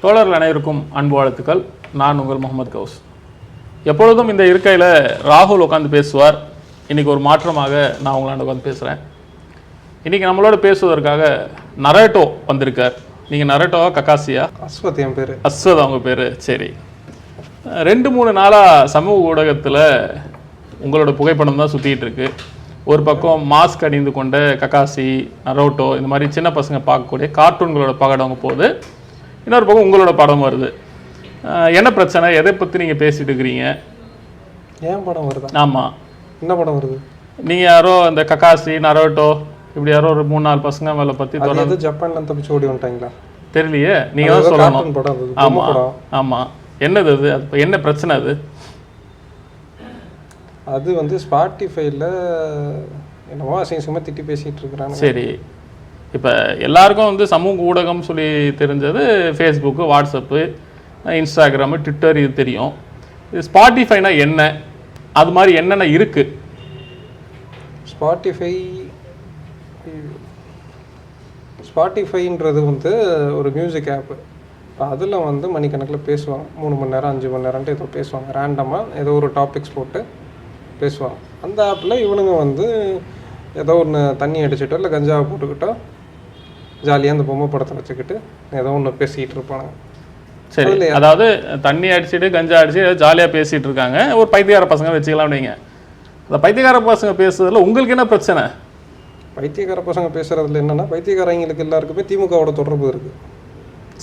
தோழர்கள் அனைவருக்கும் அன்பு வாழ்த்துக்கள். நான் உங்கள் முகமது கவுஸ். எப்பொழுதும் இந்த இருக்கையில் ராகுல் உட்காந்து பேசுவார். இன்றைக்கி ஒரு மாற்றமாக நான் உங்களாண்ட உட்காந்து பேசுகிறேன். இன்றைக்கி நம்மளோட பேசுவதற்காக நரேட்டோ வந்திருக்கார். நீங்கள் நரேட்டோவா கக்காசியா? அஸ்வத் என் பேர். அஸ்வத் அவங்க பேர். சரி, 2-3 நாளாக சமூக ஊடகத்தில் உங்களோட புகைப்படம் தான் சுற்றிட்டு இருக்கு. ஒரு பக்கம் மாஸ்க் அணிந்து கொண்ட கக்காசி, நரோட்டோ இந்த மாதிரி சின்ன பசங்க பார்க்கக்கூடிய கார்ட்டூன்களோட படம் போகுது. இன்னொரு பக்கம் உங்களோட படம் வருது. என்ன பிரச்சனை? எதை பற்றி நீங்கள் பேசிட்டு இருக்கிறீங்க? ஏன் படம் வருதா? ஆமாம், என்ன படம் வருது? நீங்கள் யாரோ இந்த கக்காசி, நரோட்டோ இப்படி யாரோ ஒரு 3-4 பசங்க மேலே பற்றி தொடர்ந்து ஜப்பான்ல தப்பிச்சு ஓடி வந்துட்டாங்களா தெரியலையே. நீங்கள் தான் சொல்லணும். படம். ஆமாம் ஆமாம். என்னது அது? அது என்ன பிரச்சனை? அது வந்து ஸ்பாட்டிஃபைல என்னவோ அசிங்கமாக திட்டி பேசிகிட்டு இருக்கிறாங்க. சரி, இப்போ எல்லாருக்கும் வந்து சமூக ஊடகம் சொல்லி தெரிஞ்சது ஃபேஸ்புக்கு, வாட்ஸ்அப்பு, இன்ஸ்டாகிராமு, ட்விட்டர், இது தெரியும். இது ஸ்பாட்டிஃபைனா என்ன? அது மாதிரி என்னென்ன இருக்குது? ஸ்பாட்டிஃபைன்றது வந்து ஒரு மியூசிக் ஆப்பு. இப்போ அதில் வந்து மணிக்கணக்கில் பேசுவாங்க. 3 மணி நேரம் 5 மணி நேரம்ட்டு ஏதோ பேசுவாங்க. ரேண்டமாக ஏதோ ஒரு டாபிக்ஸ் போட்டு பேசுவாங்க. அந்த ஆப்பில் இவனுங்க வந்து ஏதோ ஒன்று தண்ணி அடிச்சுட்டோ இல்லை கஞ்சாவை போட்டுக்கிட்டோ ஜாலியாக அந்த பொம்மை படத்தை வச்சுக்கிட்டு ஏதோ ஒன்று பேசிக்கிட்டு இருப்பானுங்க. சரி, அதாவது தண்ணி அடிச்சுட்டு கஞ்சா அடிச்சு ஜாலியாக பேசிகிட்டு இருக்காங்க. ஒரு பைத்தியக்கார பசங்க வச்சுக்கலாம் அப்படிங்க. அந்த பைத்தியக்கார பசங்க பேசுறதுல உங்களுக்கு என்ன பிரச்சனை? பைத்தியக்கார பசங்க பேசுகிறதுல என்னென்னா, பைத்தியக்காரங்களுக்கு எல்லாருக்குமே திமுகவோட தொடர்பு இருக்குது.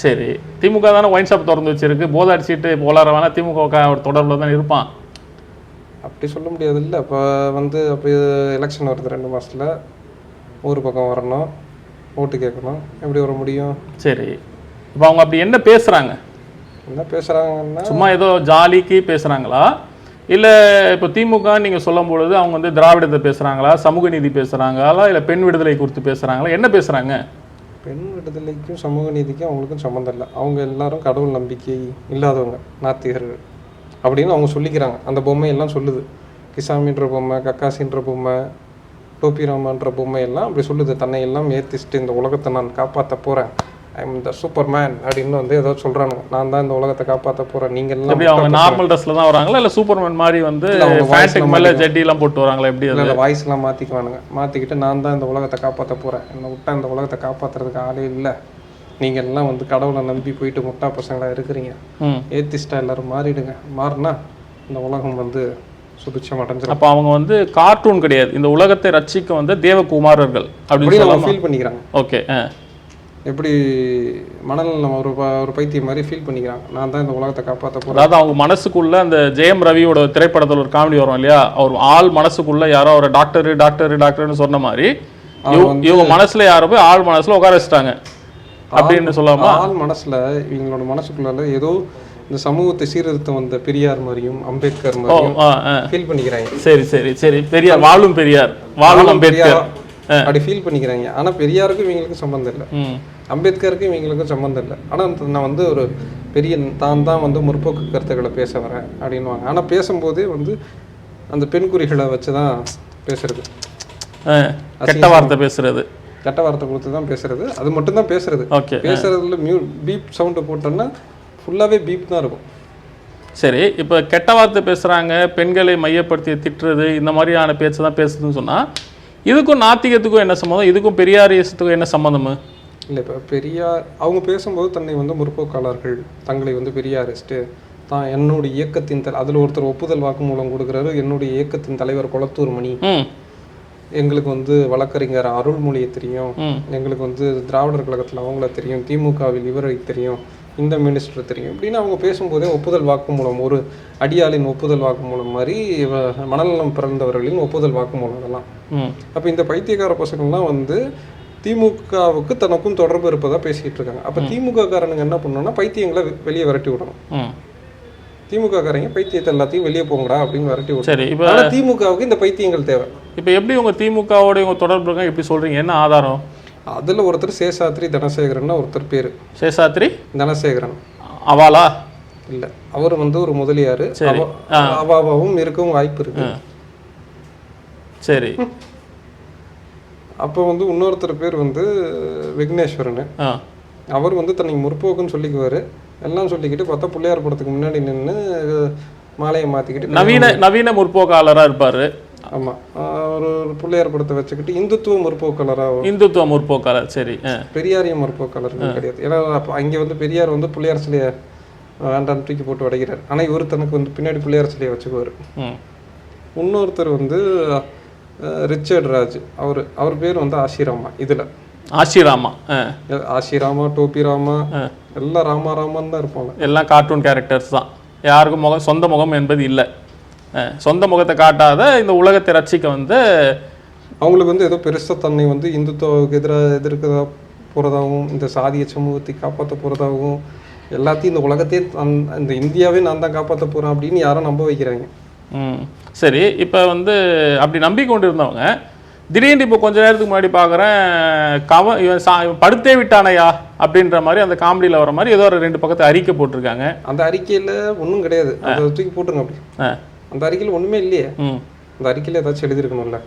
சரி, திமுக தானே ஒயின் ஷாப் திறந்து வச்சிருக்கு. போதை அடிச்சுட்டு போலார வேணா திமுக தொடர்பில் தான் இருப்பான். அப்படி சொல்ல முடியாது. இல்லை, இப்போ வந்து அப்போ எலெக்ஷன் வருது 2 மாதத்தில். ஊர் பக்கம் வரணும், ஓட்டு கேட்கணும். எப்படி வர முடியும்? சரி, இப்போ அவங்க அப்படி என்ன பேசுகிறாங்க? என்ன பேசுகிறாங்கன்னா, சும்மா ஏதோ ஜாலிக்கு பேசுகிறாங்களா? இல்லை இப்போ திமுக நீங்கள் சொல்லும் பொழுது அவங்க வந்து திராவிடத்தை பேசுகிறாங்களா, சமூக நீதி பேசுகிறாங்களா, இல்லை பெண் விடுதலை குறித்து பேசுகிறாங்களா? என்ன பேசுகிறாங்க? பெண் விடுதலைக்கும் சமூக நீதிக்கும் அவங்களுக்கும் சம்மந்தம் இல்லை. அவங்க எல்லாரும் கடவுள் நம்பிக்கை இல்லாதவங்க, நாத்திகர்கள் அப்படின்னு அவங்க சொல்லிக்கிறாங்க. அந்த பொம்மையெல்லாம் சொல்லுது. கிசாமின்ற பொம்மை, கக்காசின்ற பொம்மை, டோபிராமான்ற பொம்மை எல்லாம் அப்படி சொல்லுது. தன்னை எல்லாம் ஏற்றிச்சிட்டு இந்த உலகத்தை நான் காப்பாற்ற போகிறேன், I am the super man அப்படின்னு வந்து ஏதோ சொல்கிறாங்க. நான் தான் இந்த உலகத்தை காப்பாற்ற போகிறேன். நீங்கள் எல்லாம் எப்படி அவங்க நார்மல் ட்ரெஸ்ல தான் வராங்களா, இல்லை சூப்பர்மேன் மாதிரி வந்து மேலே ஜட்டிலாம் போட்டு வராங்களா? எப்படி? இல்லை, வாய்ஸ்லாம் மாற்றிக்குவானுங்க. மாற்றிக்கிட்டு நான் தான் இந்த உலகத்தை காப்பாற்ற போகிறேன், என்னை விட்டா இந்த உலகத்தை காப்பாற்றுறதுக்கு ஆளே இல்லை, நீங்கள் எல்லாம் வந்து கடவுளை நம்பி போயிட்டு முட்டா பசங்களாக இருக்கிறீங்க, ஏத்திஸ்டா எல்லாரும் மாறிடுங்க, மாறினா இந்த உலகம் வந்து சுபிட்சம் அடைஞ்சிடும். அப்போ அவங்க வந்து கார்ட்டூன் கிடையாது, இந்த உலகத்தை ரட்சிக்க வந்து தேவகுமாரர்கள் அப்படின்னு ஃபீல் பண்ணிக்கிறாங்க. ஓகே, எப்படி மனநலம் ஒரு பைத்தியம் மாதிரி ஃபீல் பண்ணிக்கிறாங்க. நான் தான் இந்த உலகத்தை காப்பாற்ற போகிறேன். அதாவது அவங்க மனசுக்குள்ள அந்த ஜெயம் ரவியோட திரைப்படத்தில் ஒரு காமெடி வரும் இல்லையா, அவர் ஆள் மனசுக்குள்ள யாரோ ஒரு டாக்டர்னு சொன்ன மாதிரி இவங்க மனசுல யாரோ போய் ஆள் மனசுல உட்கார வச்சுட்டாங்க அப்படின்னு சொல்லாமா? ஆள் மனசுல இவங்களோட மனசுக்குள்ள ஏதோ இந்த சமூகத்தை சீர்திருத்தம் வந்த பெரியார் மாதிரியும் அம்பேத்கர் மாதிரியும் ஃபீல் பண்ணிக்கிறாங்க. சரி சரி சரி, பெரியார் வாழும் அம்பேத்கர் அப்படி ஃபீல் பண்ணிக்கிறாங்க. ஆனால் பெரியாருக்கும் இவங்களுக்கும் சம்மந்தம் இல்லை, அம்பேத்கருக்கும் இவங்களுக்கும் சம்மந்தம் இல்லை. ஆனால் நான் வந்து ஒரு பெரிய தான் வந்து முற்போக்கு கருத்துக்களை பேச வரேன் அப்படின்வாங்க. ஆனால் பேசும்போதே வந்து அந்த பெண் குறிகளை வச்சு தான் பேசுறது, கெட்ட வார்த்தை பேசுறது, கெட்ட வார்த்தை கொடுத்து தான் பேசுறது. அது மட்டும் தான் பேசுறது. பேசுறதுல பீப் சவுண்டு போட்டோன்னா ஃபுல்லாகவே பீப் தான் இருக்கும். சரி, இப்போ கெட்ட வார்த்தை பேசுகிறாங்க, பெண்களை மையப்படுத்தி திட்டுறது, இந்த மாதிரியான பேச்சு தான் பேசுதுன்னு சொன்னால் இதுக்கும் நாத்திகத்துக்கும் என்ன சம்மந்தம்? இதுக்கும் பெரியாரியத்துக்கும் என்ன சம்மந்தம்? இல்லை, இப்போ பெரியார் அவங்க பேசும்போது தன்னை வந்து முற்போக்காளர்கள், தங்களை வந்து பெரியாரிஸ்ட்டு தான், என்னுடைய இயக்கத்தின் அதில் ஒருத்தர் ஒப்புதல் வாக்குமூலம் கொடுக்குறாரு. என்னுடைய இயக்கத்தின் தலைவர் கொளத்தூர் மணி, எங்களுக்கு வந்து வழக்கறிஞர் அருள்மொழியை தெரியும், எங்களுக்கு வந்து திராவிடர் கழகத்தில் அவங்கள தெரியும், திமுகவில் இவரை தெரியும், இந்த மினிஸ்டர் தெரியும் அப்படின்னு அவங்க பேசும்போதே ஒப்புதல் வாக்குமூலம், ஒரு அடியாளின் ஒப்புதல் வாக்குமூலம் மாதிரி மனநலம் பிறந்தவர்களின் ஒப்புதல் வாக்குமூலம் அதெல்லாம். அப்போ இந்த பைத்தியக்கார பசங்கள்லாம் வந்து திமுகவுக்கு தனக்கும் தொடர்பு இருப்பதா பேசிக்கிட்டு இருக்காங்க. அப்போ திமுக காரனுங்க என்ன பண்ணணும்னா பைத்தியங்களை வெளியே விரட்டி விடணும். திமுக காரங்க பைத்தியத்தை எல்லாத்தையும் வெளியே போங்கடா அப்படின்னு விரட்டி விடணும். ஆனால் திமுகவுக்கு இந்த பைத்தியங்கள் தேவை. இப்போ எப்படி உங்க திமுகவோட உங்க தொடர்பு இருக்காங்க எப்படி சொல்றீங்க? என்ன ஆதாரம்? அதில் ஒருத்தர் சேஷாத்ரி தனசேகரன் ஒருத்தர் பேர். சேஷாத்ரி தனசேகரன் அவாலா? இல்லை, அவர் வந்து ஒரு முதலியார். அவாவும் இருக்கவும் வாய்ப்பு இருக்கு. சரி, அப்போ வந்து இன்னொருத்தர் பேர் வந்து விக்னேஸ்வரன். அவர் வந்து தன்னை முற்போக்குன்னு சொல்லிக்குவார். எல்லாம் சொல்லிக்கிட்டு பார்த்தா பிள்ளையார் படத்துக்கு முன்னாடி நின்று மாலையை மாற்றிக்கிட்டு நவீன முற்போக்காளராக இருப்பார். ஆமாம், ஒரு பிள்ளையார் படத்தை வச்சுக்கிட்டு இந்துத்துவ முற்போக்காளராக. இந்துத்துவ முற்போக்காளர், சரி. பெரியாரிய முற்போக்காளர்கள் கிடையாது. ஏன்னா அப்போ அங்கே வந்து பெரியார் வந்து பிள்ளையார் சிலையை வேண்டாம் தூக்கி போட்டு உடைக்கிறார். ஆனால் இவர் தனக்கு வந்து பின்னாடி பிள்ளையார் சிலையை வச்சுக்குவார். இன்னொருத்தர் வந்து ரிச்சர்ட் ராஜ், அவர் பேர் வந்து ஆஷிராமா. இதில் ஆஷிராமா, டோபி ராமா, எல்லாம் ராமான்னு தான் இருப்பாங்க. எல்லாம் கார்ட்டூன் கேரக்டர்ஸ் தான். யாருக்கும் சொந்த முகம் என்பது இல்லை. சொந்த முகத்தை காட்டாத இந்த உலகத்தை ரட்சிக்க வந்து அவங்களுக்கு வந்து ஏதோ பெருசாக தன்னை வந்து இந்துத்துவுக்கு எதிர்க்க போகிறதாகவும், இந்த சாதிய சமூகத்தை காப்பாற்ற போகிறதாகவும், எல்லாத்தையும் இந்த உலகத்தையே இந்த இந்தியாவே நான் தான் காப்பாற்ற போகிறேன் அப்படின்னு யாரும் நம்ப வைக்கிறாங்க. சரி, இப்போ வந்து அப்படி நம்பிக்கொண்டு இருந்தவங்க திடீர்னு இப்போ கொஞ்ச நேரத்துக்கு முன்னாடி பார்க்குறேன் படுத்தே விட்டானையா அப்படின்ற மாதிரி அந்த காமெடியில் வர மாதிரி ஏதோ ஒரு 2 பக்கத்தை அறிக்கை போட்டிருக்காங்க. அந்த அறிக்கையில் ஒன்றும் கிடையாது, அதை தூக்கி போட்டுருங்க. அப்படி அந்த அறிக்கையில் ஒன்றுமே இல்லையே. அந்த அறிக்கையில் ஏதாச்சும் எழுதியிருக்கணும்ல.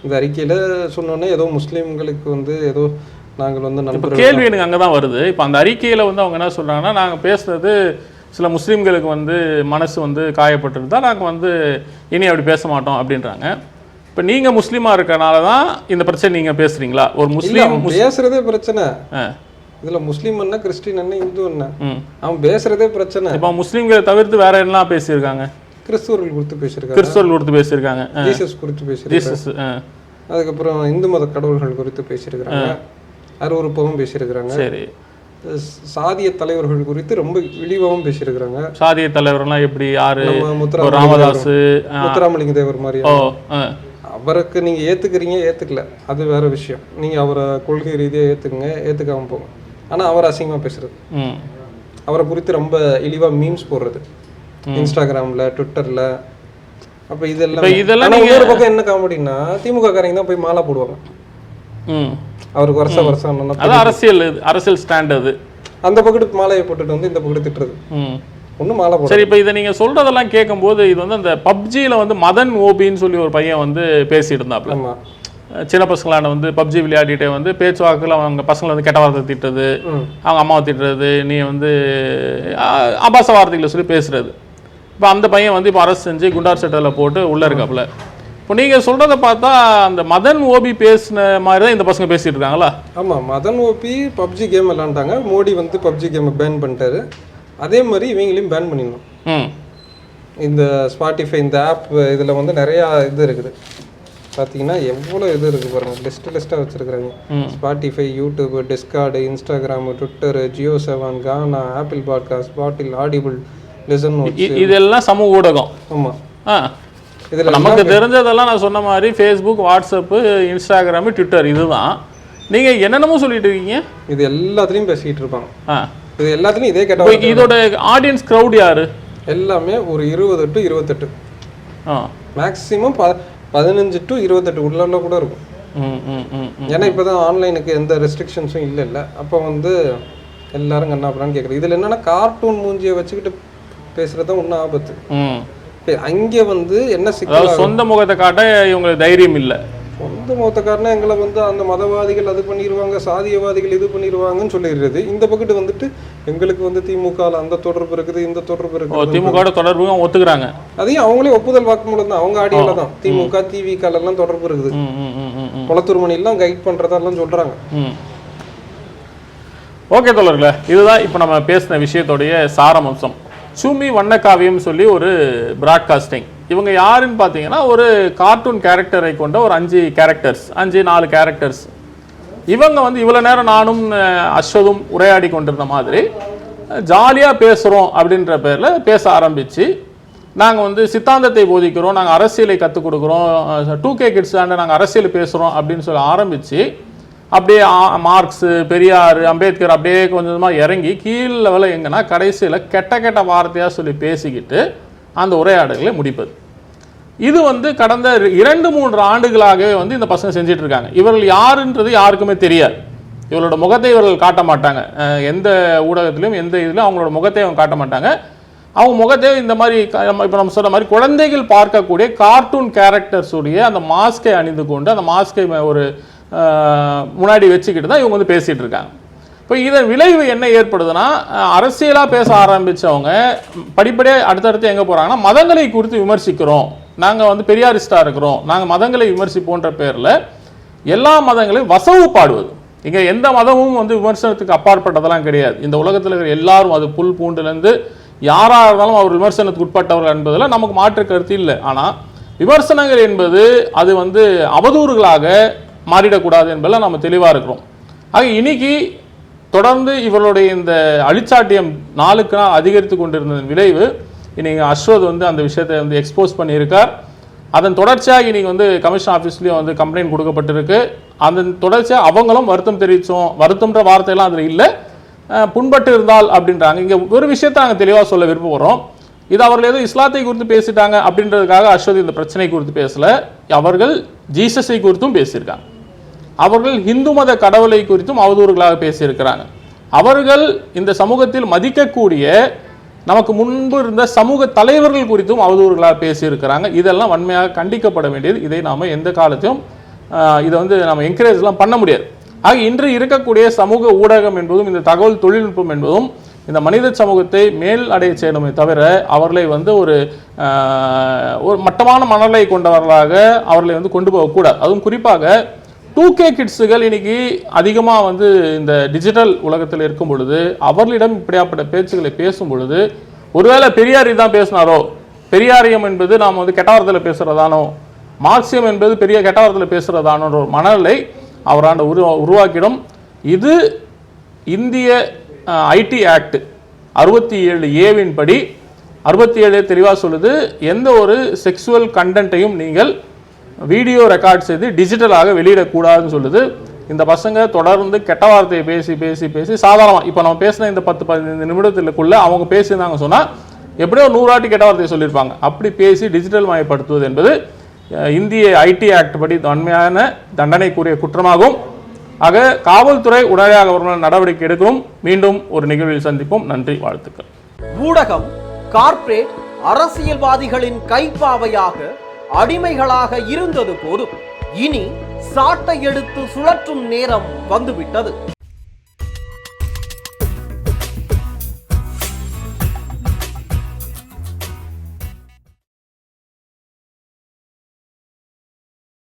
இந்த அறிக்கையில் சொன்னோன்னே ஏதோ முஸ்லீம்களுக்கு வந்து ஏதோ நாங்கள் வந்து நண்பர்கள். கேள்வி எனக்கு அங்கே தான் வருது. இப்போ அந்த அறிக்கையில் வந்து அவங்க என்ன சொல்கிறாங்கன்னா, நாங்கள் பேசுறது சில முஸ்லீம்களுக்கு வந்து மனசு வந்து காயப்பட்டிருந்தா நாங்கள் வந்து இனி அப்படி பேச மாட்டோம் அப்படின்றாங்க. இப்போ நீங்கள் முஸ்லீமாக இருக்கனால தான் இந்த பிரச்சனை நீங்கள் பேசுகிறீங்களா? ஒரு முஸ்லீம் பேசுகிறதே பிரச்சனை. இதில் முஸ்லீம் என்ன, கிறிஸ்டின் என்ன, இந்து என்ன, அவன் பேசுகிறதே பிரச்சனை. இப்போ முஸ்லீம்களை தவிர்த்து வேற என்ன பேசியிருக்காங்க? கிறிஸ்துவர்கள் குறித்து பேசியிருக்காங்க, ஜீசஸ் குறித்து பேசியிருக்காங்க, அதுக்கப்புறம் இந்து மத கடவுள்கள் குறித்து பேசியிருக்கிறாங்க, அருவருப்பாகவும் பேசியிருக்கிறாங்க. சரி, சாதிய தலைவர்கள் குறித்து ரொம்ப இழிவாகவும் பேசியிருக்கிறாங்க. சாதிய தலைவர்லாம் எப்படி? யாரு? ராமதாஸ், முத்துராமலிங்க தேவர் மாதிரி. அவருக்கு நீங்க ஏத்துக்கிறீங்க, ஏத்துக்கல, அது வேற விஷயம். நீங்க அவரை கொள்கை ரீதியாக ஏத்துக்குங்க, ஏத்துக்காம போங்க. ஆனா அவர் அசிங்கமா பேசுறது, அவரை குறித்து ரொம்ப இழிவா மீம்ஸ் போடுறது இன்ஸ்டாகிராம்ல, ட்விட்டர்ல. அப்ப இதெல்லாம் ஒரு பக்கம் என்ன காமெடினா, திமுக காரங்க தான் போய் மாலை போடுவாங்க அவருக்கு வருஷம் அரசியல் ஸ்டாண்ட். அது அந்த பக்கத்து மாலையை போட்டுட்டு வந்து இந்த பக்கத்து திட்டுறது ஒன்றும் மாலை போட. சரி, இப்போ இதை நீங்கள் சொல்கிறதெல்லாம் கேட்கும்போது இது வந்து அந்த பப்ஜியில் வந்து மதன் ஓபின்னு சொல்லி ஒரு பையன் வந்து பேசிட்டு இருந்தாப்புல. சின்ன பசங்களான வந்து பப்ஜி விளையாடிட்டே வந்து பேச்சுவாக்கில் அவங்க பசங்களை வந்து கெட்ட வார்த்தை திட்டுறது, அவங்க அம்மாவை திட்டுறது, நீ வந்து ஆபாச வார்த்தைகளை சொல்லி பேசுறது. இப்போ அந்த பையன் வந்து இப்போ அரசு செஞ்சு குண்டார் சட்டத்தில் போட்டு உள்ளே இருக்காப்புல. இப்போ நீங்கள் சொல்கிறத பார்த்தா அந்த மதன் ஓபி பேசின மாதிரி தான் இந்த பசங்க பேசிட்டு இருக்காங்களா? ஆமாம், மதன் ஓபி பப்ஜி கேம் விளாண்டாங்க, மோடி வந்து பப்ஜி கேமை பேன் பண்ணிட்டாரு. அதே மாதிரி இவங்களையும் பேன் பண்ணிடணும். இந்த ஸ்பாட்டிஃபை இந்த ஆப் இதில் வந்து நிறையா இது இருக்குது பார்த்தீங்கன்னா, எவ்வளோ இது இருக்குது பாருங்கள், லிஸ்ட்டாக வச்சுருக்குறாங்க. Spotify, YouTube, Discord, Instagram, Twitter, Jio 7, கானா, ஆப்பிள் பாட்காஸ்ட், பாட்டில், ஆடிபிள், லிசன் நோட்ஸ், இதெல்லாம் சமூக ஊடகம். ஆமாம், இதில் நமக்கு தெரிஞ்சதெல்லாம் நான் சொன்ன மாதிரி ஃபேஸ்புக், வாட்ஸ்அப்பு, இன்ஸ்டாகிராமு, ட்விட்டர், இதுதான். நீங்கள் என்னென்னமோ சொல்லிட்டு இருக்கீங்க. இது எல்லாத்துலேயும் பேசிக்கிட்டு இருப்பாங்க. இது எல்லாத்துலேயும் இதே கேட்ட. இதோட ஆடியன்ஸ் க்ரௌட் யார்? எல்லாமே ஒரு 20 to 28, மேக்ஸிமம் 15 to 28 உள்ள கூட இருக்கும். ஏன்னா இப்போ தான் ஆன்லைனுக்கு எந்த ரெஸ்ட்ரிக்ஷன்ஸும் இல்லை. அப்போ வந்து எல்லாரும் கண்ணாப்படான்னு கேட்குறது. இதில் என்னென்னா கார்ட்டூன் மூஞ்சியை வச்சுக்கிட்டு பேசுகிறது தான் ஒன்றும் ஆபத்து. அங்கே வந்து என்ன சிக்கல், சொந்த முகத்தை காட்ட இவங்களுக்கு தைரியம் இல்லை. சொந்த முகத்தைக்காரனா எங்களை வந்து அந்த மதவாதிகள் அது பண்ணிடுவாங்க, சாதியவாதிகள் இது பண்ணிடுவாங்கன்னு சொல்லிடுறது. இந்த பக்கத்து வந்துட்டு எங்களுக்கு வந்து திமுக அந்த தொடர்பு இருக்குது, இந்த தொடர்பு இருக்குது. திமுக தொடர்பு ஒத்துக்கிறாங்க. அதையும் அவங்களே ஒப்புதல் வாக்குமூலம் தான், அவங்க ஆடியோல தான் திமுக திவிக எல்லாம் தொடர்பு இருக்குது. குளத்தூர் மணிலாம் கைட் பண்றதெல்லாம் சொல்றாங்க. ஓகே தோழர்களே, இதுதான் இப்போ நம்ம பேசின விஷயத்தோடைய சாரமம்சம். சுமி வண்ணக்காவியம் சொல்லி ஒரு பிராட்காஸ்டிங். இவங்க யாருன்னு பார்த்தீங்கன்னா, ஒரு கார்ட்டூன் கேரக்டரை கொண்ட ஒரு 4 கேரக்டர்ஸ். இவங்க வந்து இவ்வளோ நேரம் நானும் அஸ்வதும் உரையாடி கொண்டிருந்த மாதிரி ஜாலியாக பேசுகிறோம் அப்படின்ற பேரில் பேச ஆரம்பித்து, நாங்கள் வந்து சித்தாந்தத்தை போதிக்கிறோம், நாங்கள் அரசியலை கற்றுக் கொடுக்குறோம், 2K கிட்ஸ் நாங்கள் அரசியல் பேசுகிறோம் அப்படின்னு சொல்லி ஆரம்பித்து, அப்படியே மார்க்ஸு, பெரியார், அம்பேத்கர் அப்படியே கொஞ்சமாக இறங்கி கீழ் லெவலில் எங்கன்னா கடைசியில் கெட்ட வார்த்தையாக சொல்லி பேசிக்கிட்டு அந்த உரையாடல்களை முடிப்பது. இது வந்து கடந்த 2-3 ஆண்டுகளாகவே வந்து இந்த பசங்க செஞ்சுட்டு இருக்காங்க. இவர்கள் யாருன்றது யாருக்குமே தெரியாது. இவர்களோட முகத்தை இவர்கள் காட்ட மாட்டாங்க. எந்த ஊடகத்திலும் எந்த இதுலையும் அவங்களோட முகத்தை அவங்க காட்ட மாட்டாங்க. அவங்க முகத்தை இந்த மாதிரி இப்போ நம்ம சொன்ன மாதிரி குழந்தைகள் பார்க்கக்கூடிய கார்ட்டூன் கேரக்டர்ஸுடைய அந்த மாஸ்கை அணிந்து கொண்டு அந்த மாஸ்கை ஒரு முன்னாடி வச்சுக்கிட்டு தான் இவங்க வந்து பேசிகிட்டு இருக்காங்க. இப்போ இதன் விளைவு என்ன ஏற்படுதுன்னா, அரசியலாக பேச ஆரம்பித்தவங்க படிப்படியாக அடுத்தடுத்து எங்கே போகிறாங்கன்னா, மதங்களை குறித்து விமர்சிக்கிறோம், நாங்கள் வந்து பெரியாரிஸ்டாக இருக்கிறோம், நாங்கள் மதங்களை விமர்சிப்போன்ற பேரில் எல்லா மதங்களையும் வசவு பாடுவது. இங்கே எந்த மதமும் வந்து விமர்சனத்துக்கு அப்பாற்பட்டதெல்லாம் கிடையாது. இந்த உலகத்தில் இருக்கிற எல்லாரும், அது புல் பூண்டுலேருந்து யாராக இருந்தாலும் அவர் விமர்சனத்துக்கு உட்பட்டவர்கள் என்பதில் நமக்கு மாற்று கருத்து இல்லை. ஆனால் விமர்சனங்கள் என்பது அது வந்து அவதூறுகளாக மாறிடக்கூடாது என்பதில் நம்ம தெளிவாக இருக்கிறோம். ஆக இன்னைக்கு தொடர்ந்து இவர்களுடைய இந்த அழிச்சாட்டியம் நாளுக்கு நாள் அதிகரித்து கொண்டிருந்ததன் விளைவு இன்னைக்கு அஸ்வத் வந்து அந்த விஷயத்தை வந்து எக்ஸ்போஸ் பண்ணியிருக்கார். அதன் தொடர்ச்சியாக இன்னைக்கு வந்து கமிஷன் ஆஃபீஸ்லேயும் வந்து கம்ப்ளைண்ட் கொடுக்கப்பட்டிருக்கு. அதன் தொடர்ச்சியாக அவங்களும் வருத்தம் தெரிவித்தோம், வருத்தம்ன்ற வார்த்தையெல்லாம் அதில் இல்லை, புண்பட்டு இருந்தால் அப்படின்றாங்க. இங்கே ஒரு விஷயத்தை நாங்கள் தெளிவாக சொல்ல விருப்பப்படுறோம். இது அவர்கள் ஏதோ இஸ்லாத்தை குறித்து பேசிட்டாங்க அப்படின்றதுக்காக அஸ்வத் இந்த பிரச்சனை குறித்து பேசல. அவர்கள் ஜீசஸை குறித்தும் பேசியிருக்காங்க, அவர்கள் இந்து மத கடவுளை குறித்தும் அவதூறுகளாக பேசியிருக்கிறாங்க, அவர்கள் இந்த சமூகத்தில் மதிக்கக்கூடிய நமக்கு முன்பு இருந்த சமூக தலைவர்கள் குறித்தும் அவதூறுகளாக பேசியிருக்கிறாங்க. இதெல்லாம் வன்மையாக கண்டிக்கப்பட வேண்டியது. இதை நாம் எந்த காலத்தையும் இதை வந்து நம்ம என்கரேஜ்லாம் பண்ண முடியாது. ஆக இன்று இருக்கக்கூடிய சமூக ஊடகம் என்பதும் இந்த தகவல் தொழில்நுட்பம் என்பதும் இந்த மனித சமூகத்தை மேல் அடைய செய்யணுமே தவிர அவர்களை வந்து ஒரு மட்டமான மனநிலை கொண்டவர்களாக அவர்களை வந்து கொண்டு போகக்கூடாது. அதுவும் குறிப்பாக 2K கிட்ஸுகள் இன்னைக்கு அதிகமாக வந்து இந்த டிஜிட்டல் உலகத்தில் இருக்கும் பொழுது அவர்களிடம் இப்படியாப்பட்ட பேச்சுக்களை பேசும் பொழுது, ஒருவேளை பெரியார் தான் பேசினாரோ, பெரியாரியம் என்பது நாம் வந்து கெட்டவாரத்தில் பேசுகிறதானோ, மார்க்சியம் என்பது பெரிய கெட்டவாரத்தில் பேசுகிறதானோன்ற ஒரு மனநிலை அவராண்ட உருவாக்கிடும். இது இந்திய ஐடி ஆக்ட் 67A படி 67 தெளிவாக சொல்லுது, எந்த ஒரு செக்ஸுவல் கண்டென்ட்டையும் நீங்கள் வீடியோ ரெக்கார்ட் செய்து டிஜிட்டலாக வெளியிடக்கூடாதுன்னு சொல்லுது. இந்த பசங்க தொடர்ந்து கெட்ட வார்த்தையை பேசி பேசி பேசி சாதாரணமாக இப்போ நம்ம பேசின இந்த 10-15 நிமிடத்துக்குள்ள அவங்க பேசியிருந்தாங்க சொன்னால் எப்படியோ 100 வாட்டி கெட்ட வார்த்தையை சொல்லியிருப்பாங்க. அப்படி பேசி டிஜிட்டல் மயப்படுத்துவது என்பது இந்திய ஐடி ஆக்ட் படி வன்மையான தண்டனைக்குரிய குற்றமாகும். ஆக காவல்துறை உடனடியாக அவர்கள் நடவடிக்கை எடுக்கும். மீண்டும் ஒரு நிகழ்வில் சந்திப்போம். நன்றி, வாழ்த்துக்கள். ஊடகம் கார்ப்பரேட் அரசியல்வாதிகளின் கைப்பாவையாக அடிமைகளாக இருந்தது போதும், இனி சாட்டை எடுத்து சுழற்றும் நேரம் வந்துவிட்டது.